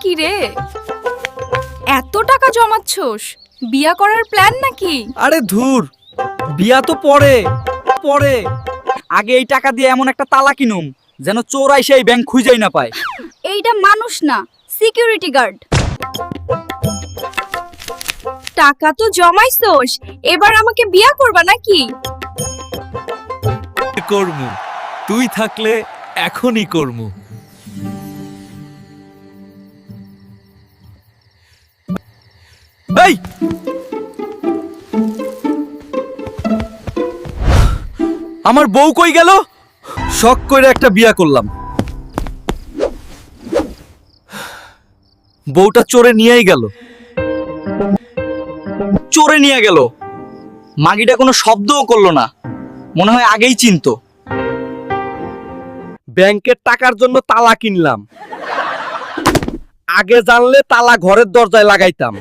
কি রে, এত টাকা জমাচ্ছস? বিয়া করার প্ল্যান নাকি? আরে ধুর, বিয়া তো পরে পরে আগে এই টাকা দিয়ে এমন একটা তালা কিনুম যেন চোর আইসে এই ব্যাংক খুঁজেই না পায়। এইটা মানুষ না, সিকিউরিটি গার্ড। টাকা তো জমাইছস, এবার আমাকে বিয়া করবা নাকি? কর্মু, তুই থাকলে এখনই কর্মু। এই আমার বউ কই গেল? শখ করে একটা বিয়া করলাম, বউটা চোরে নিয়েই গেল। চোরে নিয়ে গেল, মাগিটা কোনো শব্দও করলো না, মনে হয় আগেই চিনতো। ব্যাংকের টাকার জন্য তালা কিনলাম, আগে জানলে তালা ঘরের দরজায় লাগাইতাম।